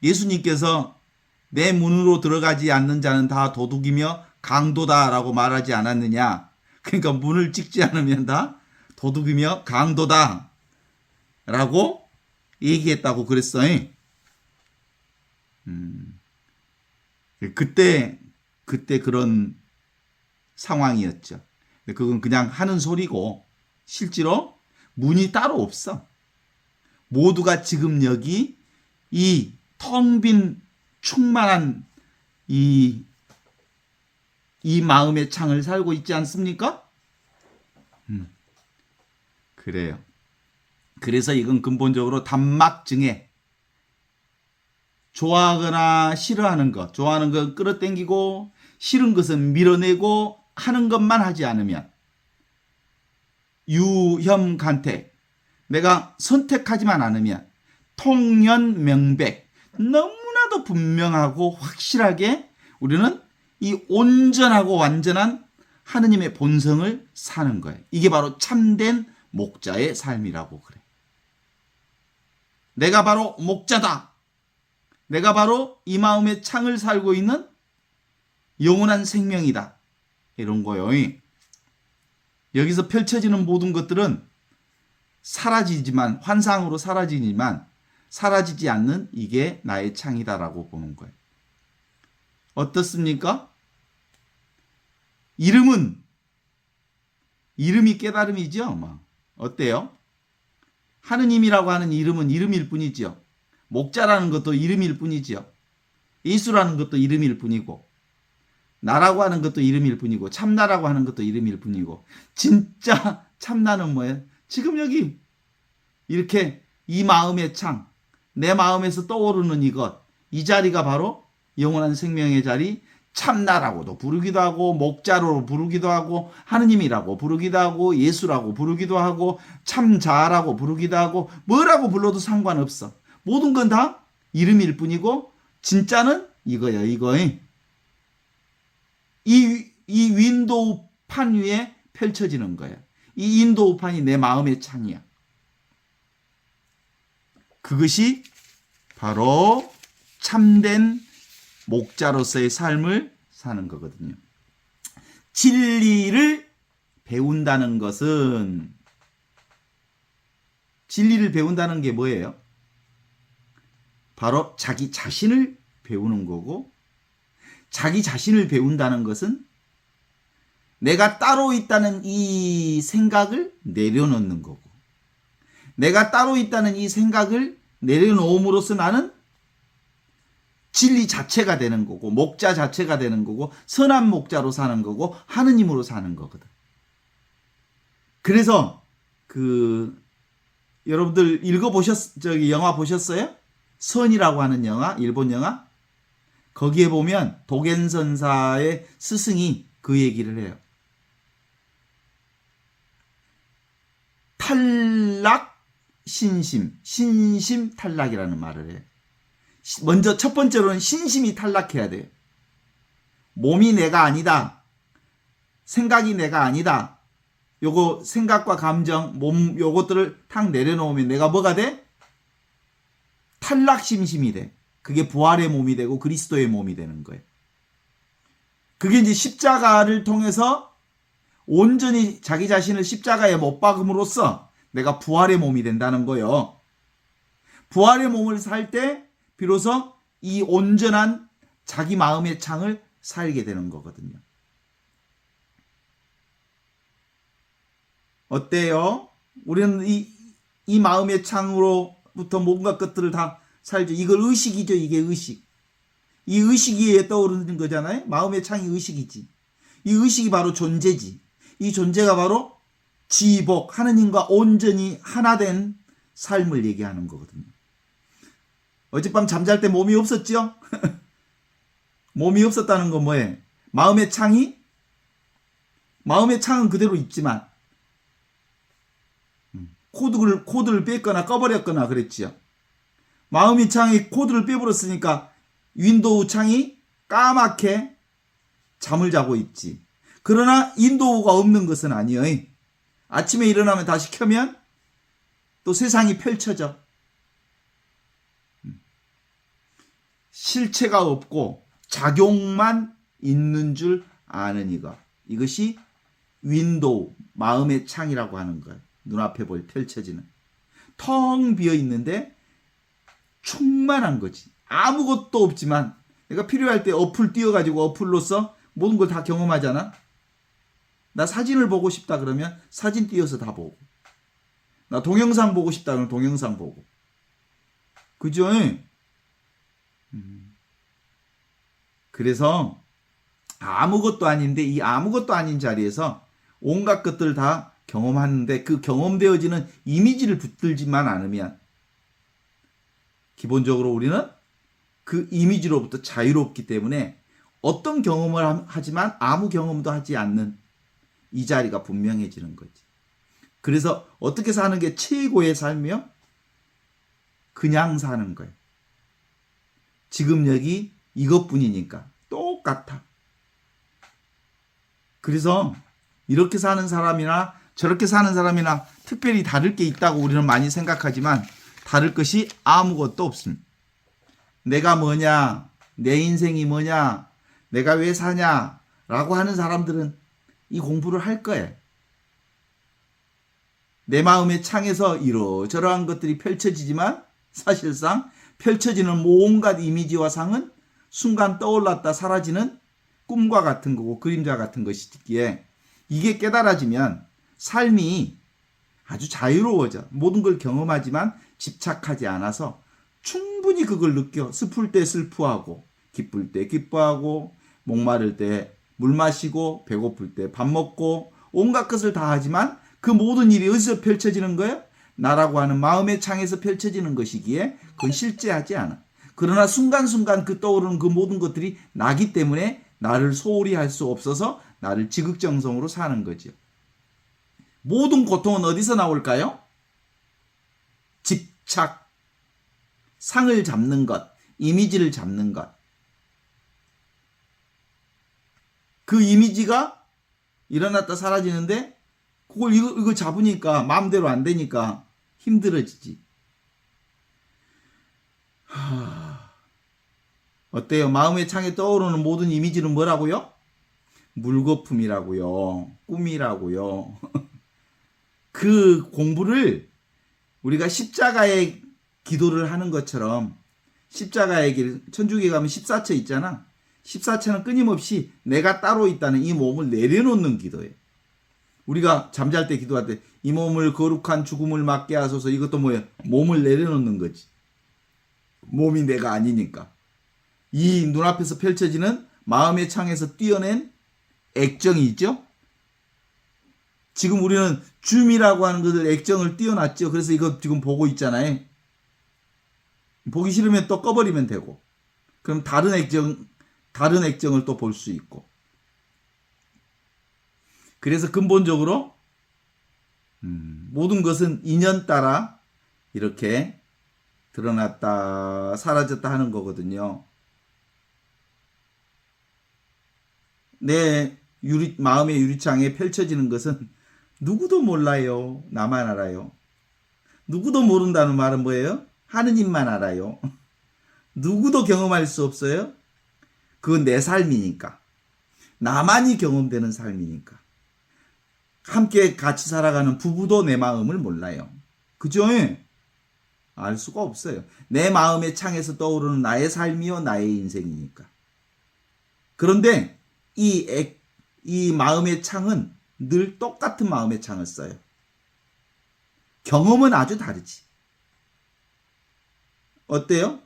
예수님께서 내 문으로 들어가지 않는 자는 다 도둑이며 강도다라고 말하지 않았느냐. 그러니까 문을 찍지 않으면 다 도둑이며 강도다라고 얘기했다고 그랬어요. 그때 그런 상황이었죠. 그건 그냥 하는 소리고 실제로 문이 따로 없어. 모두가 지금 여기 이 텅 빈 충만한 이 마음의 창을 살고 있지 않습니까? 그래요. 그래서 이건 근본적으로 단막증에 좋아하거나 싫어하는 것, 좋아하는 것 끌어당기고 싫은 것은 밀어내고 하는 것만 하지 않으면 유혐간택, 내가 선택하지만 않으면 통연명백, 너무나도 분명하고 확실하게 우리는 이 온전하고 완전한 하느님의 본성을 사는 거예요. 이게 바로 참된 목자의 삶이라고 그래. 내가 바로 목자다. 내가 바로 이 마음의 창을 살고 있는 영원한 생명이다. 이런 거예요. 여기서 펼쳐지는 모든 것들은 사라지지만, 환상으로 사라지지만 사라지지 않는 이게 나의 창이다라고 보는 거예요. 어떻습니까? 이름이 깨달음이죠. 어때요? 하느님이라고 하는 이름은 이름일 뿐이지요. 목자라는 것도 이름일 뿐이지요. 예수라는 것도 이름일 뿐이고, 나라고 하는 것도 이름일 뿐이고, 참나라고 하는 것도 이름일 뿐이고, 진짜 참나는 뭐예요? 지금 여기 이렇게 이 마음의 창, 내 마음에서 떠오르는 이것, 이 자리가 바로 영원한 생명의 자리, 참나라고도 부르기도 하고, 목자로 부르기도 하고, 하느님이라고 부르기도 하고, 예수라고 부르기도 하고, 참자라고 부르기도 하고, 뭐라고 불러도 상관없어. 모든 건 다 이름일 뿐이고, 진짜는 이거야, 이거. 이 윈도우판 위에 펼쳐지는 거야. 이 윈도우판이 내 마음의 창이야. 그것이 바로 참된 목자로서의 삶을 사는 거거든요. 진리를 배운다는 것은, 진리를 배운다는 게 뭐예요? 바로 자기 자신을 배우는 거고, 자기 자신을 배운다는 것은 내가 따로 있다는 이 생각을 내려놓는 거고, 내가 따로 있다는 이 생각을 내려놓음으로써 나는 진리 자체가 되는 거고, 목자 자체가 되는 거고, 선한 목자로 사는 거고, 하느님으로 사는 거거든. 그래서 여러분들 영화 보셨어요? 선이라고 하는 영화, 일본 영화? 거기에 보면 도겐선사의 스승이 그 얘기를 해요. 탈락 신심 탈락이라는 말을 해요. 먼저 첫 번째로는 신심이 탈락해야 돼요. 몸이 내가 아니다. 생각이 내가 아니다. 요거 생각과 감정, 몸 요것들을 탁 내려놓으면 내가 뭐가 돼? 탈락심심이 돼. 그게 부활의 몸이 되고 그리스도의 몸이 되는 거예요. 그게 이제 십자가를 통해서 온전히 자기 자신을 십자가에 못 박음으로써 내가 부활의 몸이 된다는 거예요. 부활의 몸을 살 때 비로소 이 온전한 자기 마음의 창을 살게 되는 거거든요. 어때요? 우리는 이 마음의 창으로부터 뭔가 것들을 다 살죠. 이걸 의식이죠. 이게 의식. 이 의식이 떠오르는 거잖아요. 마음의 창이 의식이지. 이 의식이 바로 존재지. 이 존재가 바로 지복, 하느님과 온전히 하나 된 삶을 얘기하는 거거든요. 어젯밤 잠잘 때 몸이 없었죠? 몸이 없었다는 건 뭐예요? 마음의 창은 그대로 있지만 코드를 뺐거나 꺼버렸거나 그랬지요. 마음의 창이 코드를 빼버렸으니까 윈도우 창이 까맣게 잠을 자고 있지. 그러나 윈도우가 없는 것은 아니에요. 아침에 일어나면 다시 켜면 또 세상이 펼쳐져. 실체가 없고 작용만 있는 줄 아는 이것이 윈도우, 마음의 창이라고 하는 거예요. 눈앞에 펼쳐지는. 텅 비어 있는데 충만한 거지. 아무것도 없지만 내가 필요할 때 어플 띄워가지고 어플로서 모든 걸 다 경험하잖아. 나 사진을 보고 싶다 그러면 사진 띄워서 다 보고, 나 동영상 보고 싶다 그러면 동영상 보고. 그죠? 그래서 아무것도 아닌데 이 아무것도 아닌 자리에서 온갖 것들을 다 경험하는데 그 경험되어지는 이미지를 붙들지만 않으면 기본적으로 우리는 그 이미지로부터 자유롭기 때문에 어떤 경험을 하지만 아무 경험도 하지 않는 이 자리가 분명해지는 거지. 그래서 어떻게 사는 게 최고의 삶이요? 그냥 사는 거예요. 지금 여기 이것뿐이니까 똑같아. 그래서 이렇게 사는 사람이나 저렇게 사는 사람이나 특별히 다를 게 있다고 우리는 많이 생각하지만 다를 것이 아무것도 없습니다. 내가 뭐냐, 내 인생이 뭐냐, 내가 왜 사냐 라고 하는 사람들은 이 공부를 할 거예요. 내 마음의 창에서 이러저러한 것들이 펼쳐지지만 사실상 펼쳐지는 온갖 이미지와 상은 순간 떠올랐다 사라지는 꿈과 같은 거고 그림자 같은 것이기에 이게 깨달아지면 삶이 아주 자유로워져. 모든 걸 경험하지만 집착하지 않아서 충분히 그걸 느껴. 슬플 때 슬퍼하고 기쁠 때 기뻐하고 목마를 때 물 마시고 배고플 때 밥 먹고 온갖 것을 다 하지만 그 모든 일이 어디서 펼쳐지는 거예요? 나라고 하는 마음의 창에서 펼쳐지는 것이기에 그건 실제하지 않아. 그러나 순간순간 그 떠오르는 그 모든 것들이 나기 때문에 나를 소홀히 할 수 없어서 나를 지극정성으로 사는 거죠. 모든 고통은 어디서 나올까요? 집착, 상을 잡는 것, 이미지를 잡는 것. 그 이미지가 일어났다 사라지는데 그걸 이거 잡으니까 마음대로 안 되니까 힘들어지지. 어때요? 마음의 창에 떠오르는 모든 이미지는 뭐라고요? 물거품이라고요. 꿈이라고요. 그 공부를 우리가 십자가의 기도를 하는 것처럼 십자가의 길, 천주교에 가면 14처 있잖아. 14처는 끊임없이 내가 따로 있다는 이 몸을 내려놓는 기도예요. 우리가 잠잘 때 기도할 때 이 몸을 거룩한 죽음을 맞게 하소서, 이것도 뭐예요? 몸을 내려놓는 거지. 몸이 내가 아니니까. 이 눈앞에서 펼쳐지는 마음의 창에서 띄어낸 액정이 있죠? 지금 우리는 줌이라고 하는 것을 액정을 띄워놨죠. 그래서 이거 지금 보고 있잖아요. 보기 싫으면 또 꺼버리면 되고. 그럼 다른 액정을 또 볼 수 있고. 그래서 근본적으로 모든 것은 인연 따라 이렇게 드러났다 사라졌다 하는 거거든요. 내 마음의 유리창에 펼쳐지는 것은 누구도 몰라요. 나만 알아요. 누구도 모른다는 말은 뭐예요? 하느님만 알아요. 누구도 경험할 수 없어요. 그건 내 삶이니까. 나만이 경험되는 삶이니까. 함께 같이 살아가는 부부도 내 마음을 몰라요. 그죠? 알 수가 없어요. 내 마음의 창에서 떠오르는 나의 삶이요 나의 인생이니까. 그런데 이 마음의 창은 늘 똑같은 마음의 창을 써요. 경험은 아주 다르지. 어때요?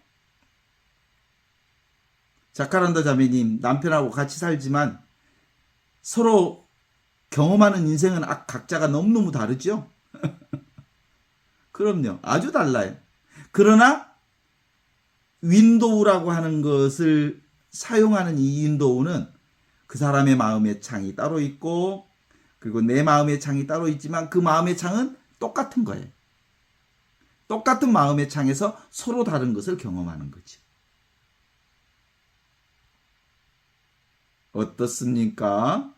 자카란다 자매님, 남편하고 같이 살지만 서로 경험하는 인생은 각자가 너무너무 다르죠? 그럼요. 아주 달라요. 그러나 윈도우라고 하는 것을 사용하는 이 윈도우는 그 사람의 마음의 창이 따로 있고 그리고 내 마음의 창이 따로 있지만 그 마음의 창은 똑같은 거예요. 똑같은 마음의 창에서 서로 다른 것을 경험하는 거지. 어떻습니까?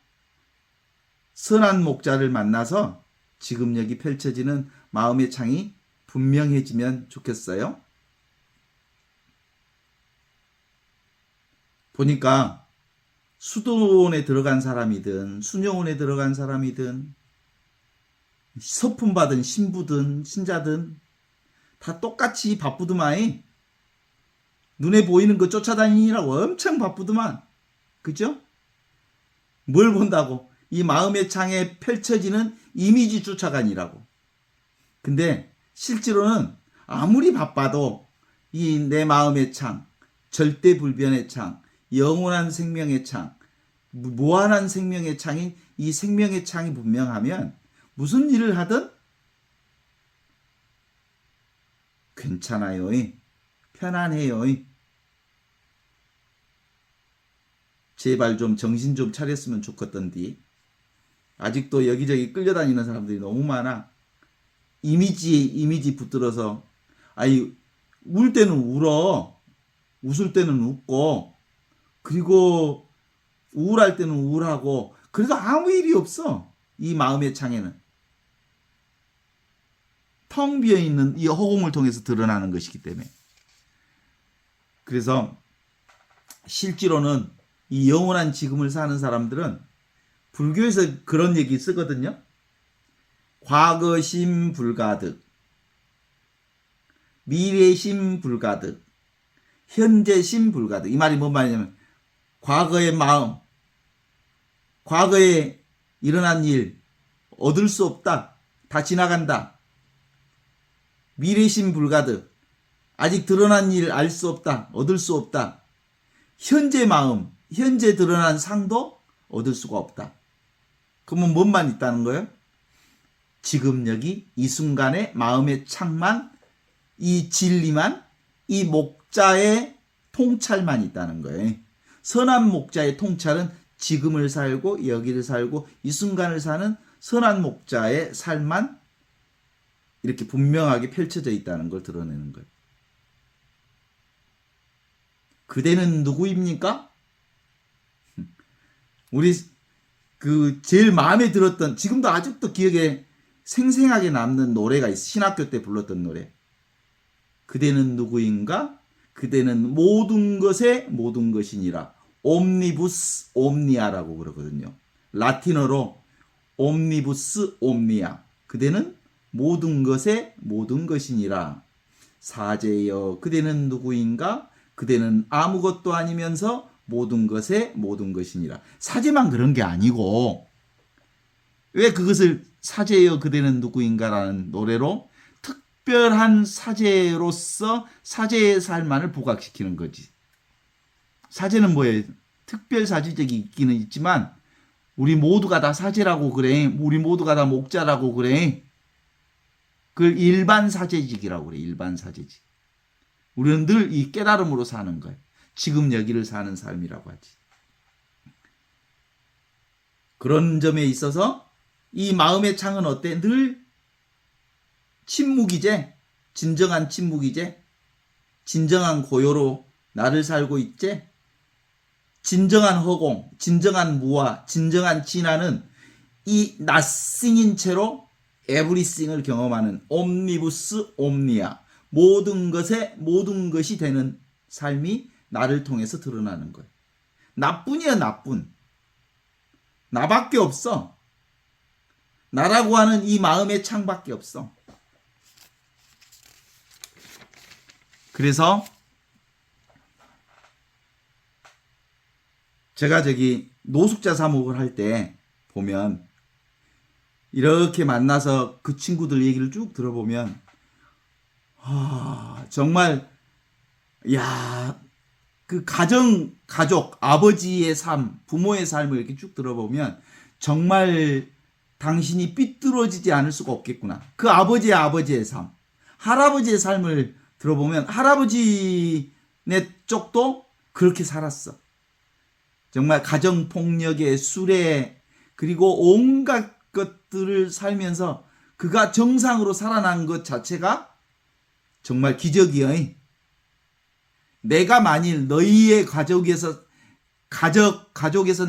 선한 목자를 만나서 지금 여기 펼쳐지는 마음의 창이 분명해지면 좋겠어요. 보니까 수도원에 들어간 사람이든 수녀원에 들어간 사람이든 서품 받은 신부든 신자든 다 똑같이 바쁘더만. 눈에 보이는 거 쫓아다니느라고 엄청 바쁘더만. 그죠? 뭘 본다고? 이 마음의 창에 펼쳐지는 이미지 쫓아가니라고. 근데 실제로는 아무리 바빠도 이 내 마음의 창, 절대불변의 창, 영원한 생명의 창, 무한한 생명의 창인 이 생명의 창이 분명하면 무슨 일을 하든 괜찮아요. 편안해요. 제발 좀 정신 좀 차렸으면 좋겠던디. 아직도 여기저기 끌려다니는 사람들이 너무 많아. 이미지 붙들어서 울 때는 울어. 웃을 때는 웃고 그리고 우울할 때는 우울하고 그래도 아무 일이 없어. 이 마음의 창에는. 텅 비어있는 이 허공을 통해서 드러나는 것이기 때문에. 그래서 실제로는 이 영원한 지금을 사는 사람들은 불교에서 그런 얘기 쓰거든요. 과거심 불가득, 미래심 불가득, 현재심 불가득. 이 말이 뭔 말이냐면 과거의 마음, 과거에 일어난 일 얻을 수 없다. 다 지나간다. 미래심 불가득, 아직 드러난 일 알 수 없다. 얻을 수 없다. 현재 마음, 현재 드러난 상도 얻을 수가 없다. 그러면 뭔만 있다는 거예요? 지금 여기 이 순간의 마음의 창만, 이 진리만, 이 목자의 통찰만 있다는 거예요. 선한 목자의 통찰은 지금을 살고 여기를 살고 이 순간을 사는 선한 목자의 삶만 이렇게 분명하게 펼쳐져 있다는 걸 드러내는 거예요. 그대는 누구입니까? 우리 제일 마음에 들었던, 지금도 아직도 기억에 생생하게 남는 노래가 있어. 신학교 때 불렀던 노래. 그대는 누구인가? 그대는 모든 것의 모든 것이니라. 옴니부스 옴니아라고 그러거든요. 라틴어로 옴니부스 옴니아. 그대는 모든 것의 모든 것이니라. 사제여, 그대는 누구인가? 그대는 아무것도 아니면서 모든 것의 모든 것이니라. 사제만 그런 게 아니고, 왜 그것을 사제여 그대는 누구인가라는 노래로 특별한 사제로서 사제의 삶만을 부각시키는 거지. 사제는 뭐예요? 특별 사제적이 있기는 있지만 우리 모두가 다 사제라고 그래. 우리 모두가 다 목자라고 그래. 그걸 일반 사제직이라고 그래. 일반 사제직. 우리는 늘 이 깨달음으로 사는 거예요. 지금 여기를 사는 삶이라고 하지. 그런 점에 있어서 이 마음의 창은 어때? 늘 침묵이제. 진정한 침묵이제. 진정한 고요로 나를 살고 있지? 진정한 허공, 진정한 무아, 진정한 진화는 이 nothing인 채로 everything을 경험하는 옴니부스 옴니아, 모든 것에 모든 것이 되는 삶이 나를 통해서 드러나는 거예요. 나뿐이야 나뿐. 나밖에 없어. 나라고 하는 이 마음의 창밖에 없어. 그래서 제가 저기 노숙자 사목을 할 때 보면 이렇게 만나서 그 친구들 얘기를 쭉 들어보면 정말 야, 그 가족, 아버지의 삶, 부모의 삶을 이렇게 쭉 들어보면 정말 당신이 삐뚤어지지 않을 수가 없겠구나. 그 아버지의 삶, 할아버지의 삶을 들어보면 할아버지네 쪽도 그렇게 살았어. 정말 가정폭력에 술에 그리고 온갖 것들을 살면서 그가 정상으로 살아난 것 자체가 정말 기적이야. 내가 만일 너희의 가족에서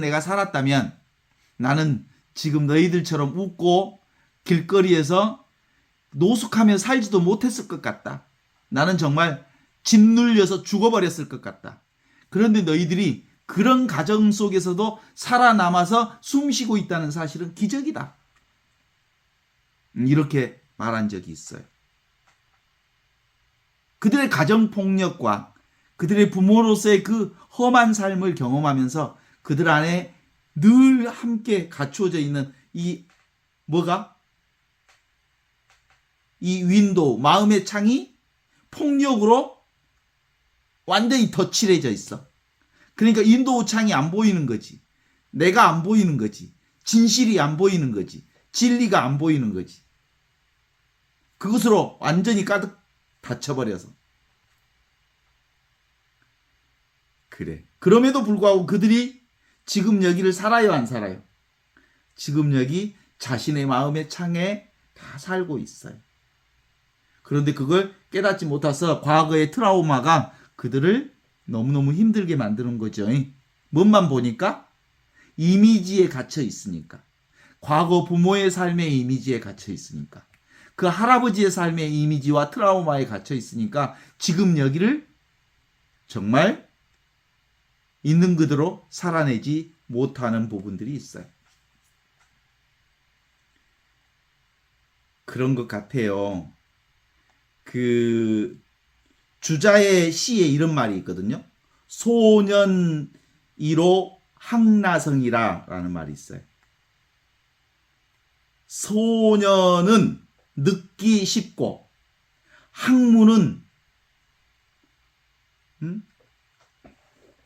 내가 살았다면 나는 지금 너희들처럼 웃고 길거리에서 노숙하며 살지도 못했을 것 같다. 나는 정말 짓눌려서 죽어버렸을 것 같다. 그런데 너희들이 그런 가정 속에서도 살아남아서 숨쉬고 있다는 사실은 기적이다. 이렇게 말한 적이 있어요. 그들의 가정폭력과 그들의 부모로서의 그 험한 삶을 경험하면서 그들 안에 늘 함께 갖추어져 있는 이 윈도우, 마음의 창이 폭력으로 완전히 덧칠해져 있어. 그러니까 윈도우 창이 안 보이는 거지. 내가 안 보이는 거지. 진실이 안 보이는 거지. 진리가 안 보이는 거지. 그것으로 완전히 가득 닫혀버려서. 그래. 그럼에도 불구하고 그들이 지금 여기를 살아요, 안 살아요? 지금 여기 자신의 마음의 창에 다 살고 있어요. 그런데 그걸 깨닫지 못해서 과거의 트라우마가 그들을 너무너무 힘들게 만드는 거죠. 뭔만 보니까? 이미지에 갇혀 있으니까. 과거 부모의 삶의 이미지에 갇혀 있으니까. 그 할아버지의 삶의 이미지와 트라우마에 갇혀 있으니까 지금 여기를 정말 있는 그대로 살아내지 못하는 부분들이 있어요. 그런 것 같아요. 그 주자의 시에 이런 말이 있거든요. 소년 1호 항나성이라 라는 말이 있어요. 소년은 늦기 쉽고 학문은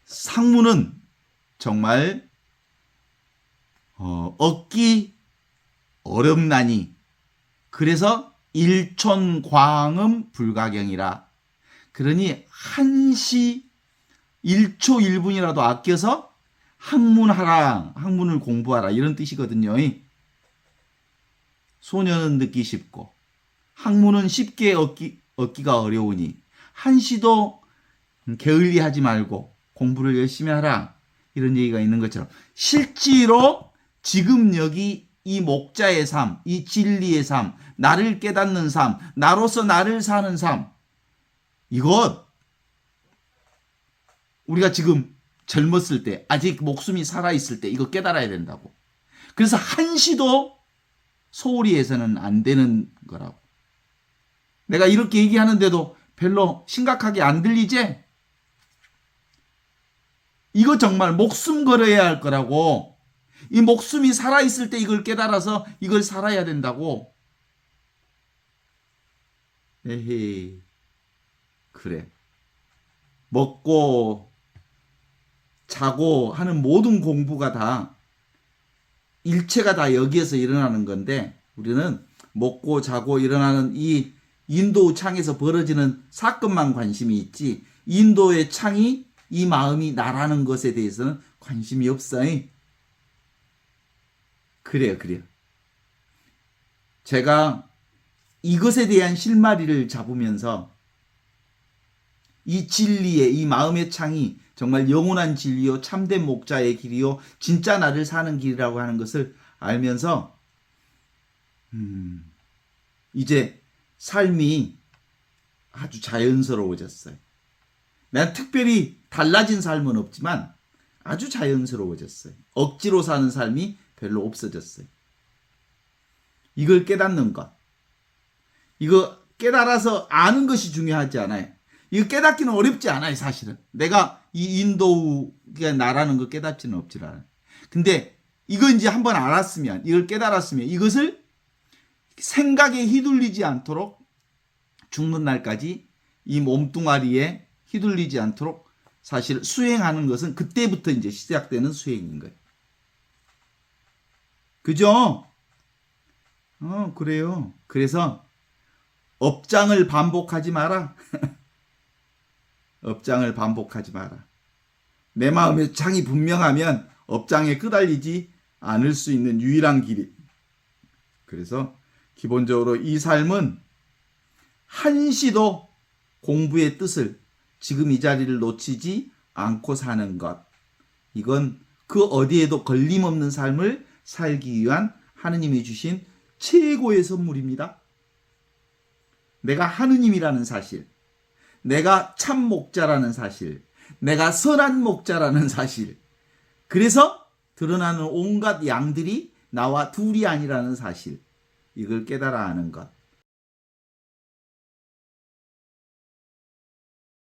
상문은 정말 얻기 어렵나니 그래서 일촌광음 불가경이라. 그러니 한시 1초 1분이라도 아껴서 학문하라, 학문을 공부하라 이런 뜻이거든요. 소년은 늦기 쉽고 학문은 쉽게 얻기가 어려우니 한시도 게을리하지 말고 공부를 열심히 하라 이런 얘기가 있는 것처럼 실제로 지금 여기 이 목자의 삶, 이 진리의 삶, 나를 깨닫는 삶, 나로서 나를 사는 삶, 이것 우리가 지금 젊었을 때 아직 목숨이 살아있을 때 이거 깨달아야 된다고. 그래서 한시도 소홀히 해서는 안 되는 거라고. 내가 이렇게 얘기하는데도 별로 심각하게 안 들리지? 이거 정말 목숨 걸어야 할 거라고. 이 목숨이 살아있을 때 이걸 깨달아서 이걸 살아야 된다고. 에헤이. 그래. 먹고 자고 하는 모든 공부가 다 일체가 다 여기에서 일어나는 건데 우리는 먹고 자고 일어나는 이 인도 창에서 벌어지는 사건만 관심이 있지 인도의 창이 이 마음이 나라는 것에 대해서는 관심이 없어. 그래요. 제가 이것에 대한 실마리를 잡으면서 이 진리의 이 마음의 창이 정말 영원한 진리요 참된 목자의 길이요 진짜 나를 사는 길이라고 하는 것을 알면서 이제 삶이 아주 자연스러워졌어요. 난 특별히 달라진 삶은 없지만 아주 자연스러워졌어요. 억지로 사는 삶이 별로 없어졌어요. 이걸 깨닫는 것. 이거 깨달아서 아는 것이 중요하지 않아요. 이거 깨닫기는 어렵지 않아요, 사실은. 내가 이 인도우가 나라는 걸 깨닫지는 없지 않아요. 근데 이거 이제 한번 알았으면, 이걸 깨달았으면 이것을 생각에 휘둘리지 않도록 죽는 날까지 이 몸뚱아리에 휘둘리지 않도록 사실 수행하는 것은 그때부터 이제 시작되는 수행인 거예요. 그죠? 그래요. 그래서 업장을 반복하지 마라. 업장을 반복하지 마라. 내 마음의 창이 분명하면 업장에 끄달리지 않을 수 있는 유일한 길이. 그래서 기본적으로 이 삶은 한시도 공부의 뜻을 지금 이 자리를 놓치지 않고 사는 것. 이건 그 어디에도 걸림없는 삶을 살기 위한 하느님이 주신 최고의 선물입니다. 내가 하느님이라는 사실, 내가 참 목자라는 사실, 내가 선한 목자라는 사실, 그래서 드러나는 온갖 양들이 나와 둘이 아니라는 사실, 이걸 깨달아 아는 것.